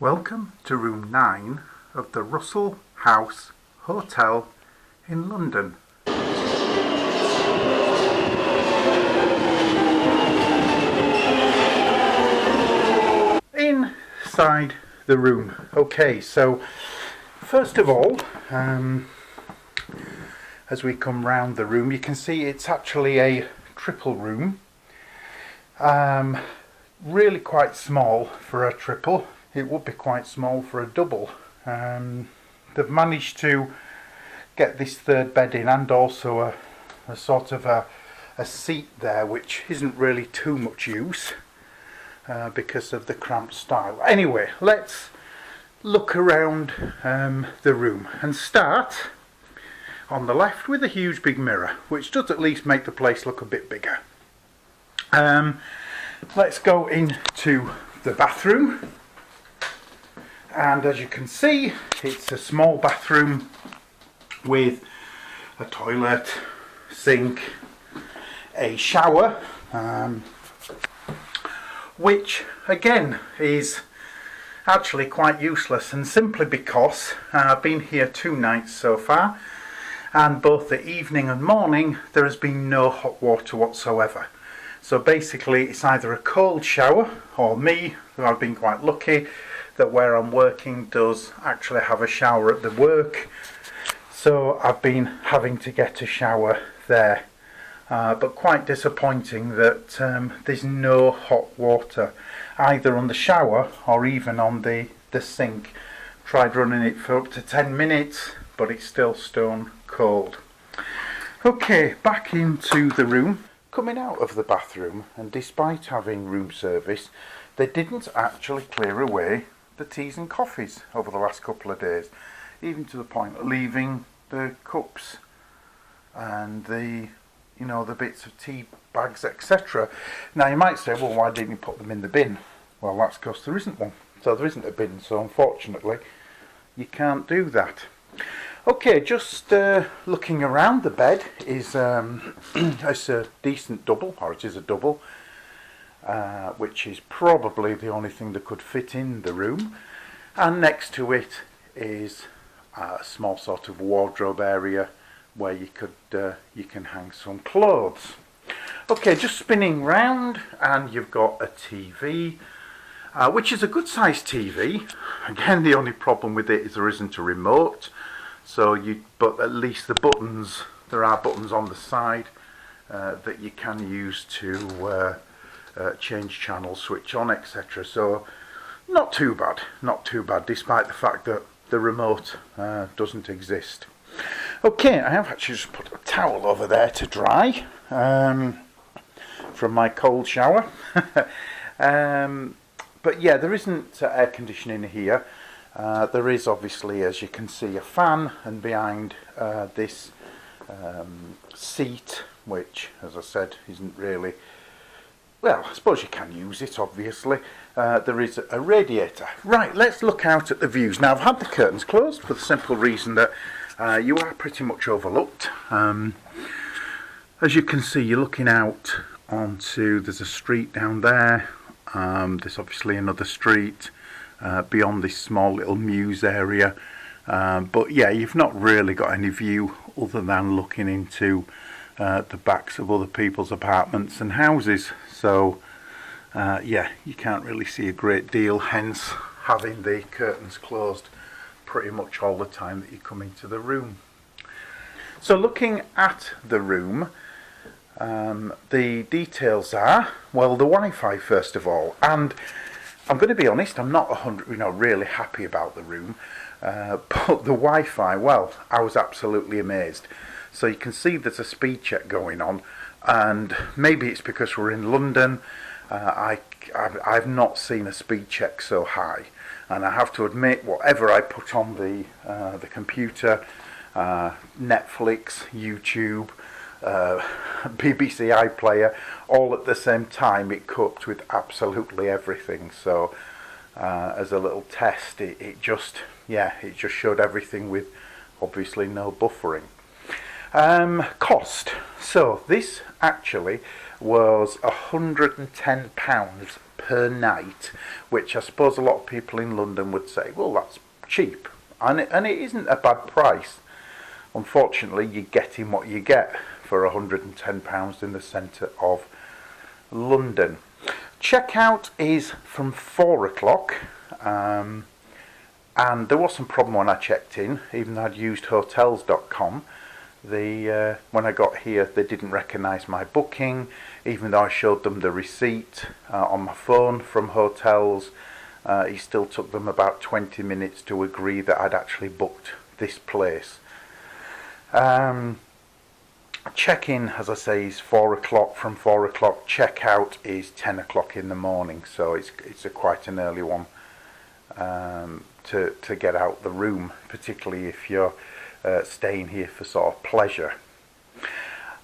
Welcome to room 9 of the Russel House Hotel in London. Inside the room. Okay, so first of all, as we come round the room, you can see it's actually a triple room. Really quite small for a triple. It would be quite small for a double. They've managed to get this third bed in and also a sort of a seat there, which isn't really too much use because of the cramped style. Anyway, let's look around the room and start on the left with a huge big mirror, which does at least make the place look a bit bigger. Let's go into the bathroom. And as you can see, it's a small bathroom with a toilet, sink, a shower, which again is actually quite useless, and simply because I've been here 2 nights so far, and both the evening and morning there has been no hot water whatsoever. So basically it's either a cold shower, or me, I've been quite lucky that where I'm working does actually have a shower at the work, so I've been having to get a shower there, but quite disappointing that there's no hot water either on the shower or even on the sink. Tried running it for up to 10 minutes, but it's still stone cold. Okay, back into the room. Coming out of the bathroom, and despite having room service, they didn't actually clear away the teas and coffees over the last couple of days, even to the point of leaving the cups and the bits of tea bags, etc. Now you might say, well, why didn't you put them in the bin? Well, that's because there isn't one. So there isn't a bin, so unfortunately you can't do that. Okay, just looking around, the bed is it's a decent double, or it is a double, which is probably the only thing that could fit in the room, and next to it is a small sort of wardrobe area where you can hang some clothes. Okay, just spinning round, and you've got a TV, which is a good sized TV. Again, the only problem with it is there isn't a remote, but at least the buttons, there are buttons on the side that you can use to change channels, switch on, etc. So not too bad, despite the fact that the remote doesn't exist. Okay, I have actually just put a towel over there to dry from my cold shower. But yeah, there isn't air conditioning here. There is obviously, as you can see, a fan, and behind this seat, which, as I said, isn't really, well, I suppose you can use it, obviously. There is a radiator. Right, let's look out at the views. Now, I've had the curtains closed for the simple reason that you are pretty much overlooked. As you can see, you're looking out onto, there's a street down there. There's obviously another street beyond this small little mews area. But yeah, you've not really got any view other than looking into the backs of other people's apartments and houses. So yeah, you can't really see a great deal, hence having the curtains closed pretty much all the time that you come into the room. So looking at the room, the details are, well, the Wi-Fi first of all, and I'm going to be honest, I'm not really happy about the room, but the Wi-Fi, well, I was absolutely amazed. So you can see there's a speed check going on, and maybe it's because we're in London. I've not seen a speed check so high, and I have to admit, whatever I put on the computer, Netflix, YouTube, BBC iPlayer, all at the same time, it coped with absolutely everything. So as a little test, it just showed everything with obviously no buffering. Cost. So this actually, was £110 per night, which I suppose a lot of people in London would say, well, that's cheap, and it isn't a bad price. Unfortunately, you're getting what you get for £110 in the centre of London. Checkout is from 4 o'clock, and there was some problem when I checked in, even though I'd used hotels.com. When I got here, they didn't recognise my booking, even though I showed them the receipt on my phone from Hotels. It still took them about 20 minutes to agree that I'd actually booked this place. Check-in, as I say, is 4 o'clock. From 4 o'clock, check-out is 10 o'clock in the morning, so it's quite an early one to get out the room, particularly if you're staying here for sort of pleasure.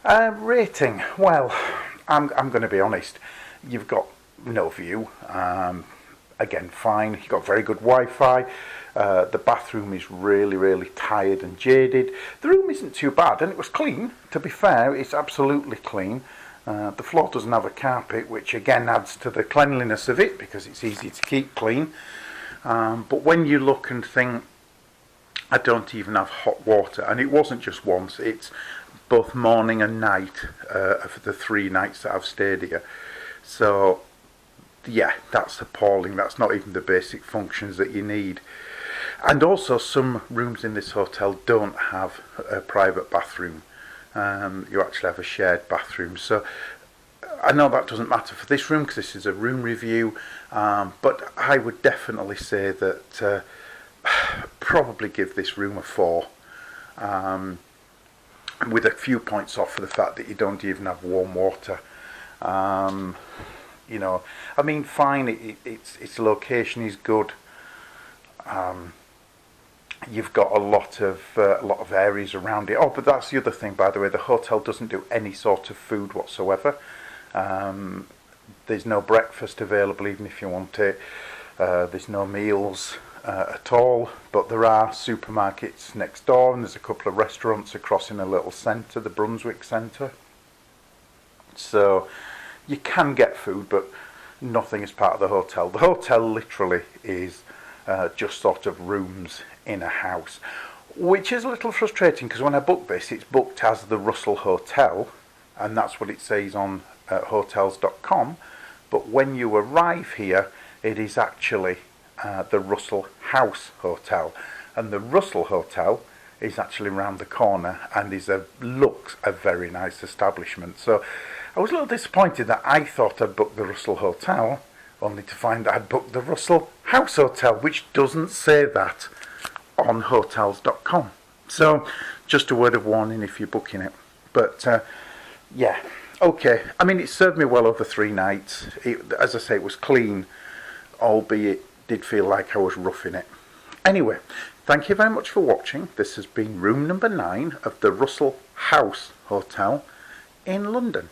Rating, well, I'm going to be honest. You've got no view. Again, fine. You've got very good Wi-Fi. The bathroom is really, really tired and jaded. The room isn't too bad, and it was clean. To be fair, it's absolutely clean. The floor doesn't have a carpet, which again adds to the cleanliness of it because it's easy to keep clean. But when you look and think, I don't even have hot water, and it wasn't just once, it's both morning and night for the 3 nights that I've stayed here. So yeah, that's appalling. That's not even the basic functions that you need. And also, some rooms in this hotel don't have a private bathroom. You actually have a shared bathroom. So I know that doesn't matter for this room because this is a room review, but I would definitely say that probably give this room a 4, with a few points off for the fact that you don't even have warm water. You know, I mean, fine, its location is good. You've got a lot of areas around it. Oh, but that's the other thing, by the way. The hotel doesn't do any sort of food whatsoever. There's no breakfast available, even if you want it. There's no meals at all. But there are supermarkets next door, and there's a couple of restaurants across in a little centre, the Brunswick Centre. So you can get food, but nothing is part of the hotel. The hotel literally is just sort of rooms in a house, which is a little frustrating because when I booked this, it's booked as the Russel Hotel, and that's what it says on hotels.com. But when you arrive here, it is actually the Russel House Hotel, and the Russel Hotel is actually round the corner and looks a very nice establishment. So I was a little disappointed that I thought I'd booked the Russel Hotel, only to find that I'd booked the Russel House Hotel, which doesn't say that on hotels.com. So just a word of warning if you're booking it. But yeah, okay. I mean, it served me well over 3 nights. As I say, it was clean, albeit did feel like I was roughing it. Anyway, thank you very much for watching. This has been room number 9 of the Russel House Hotel in London.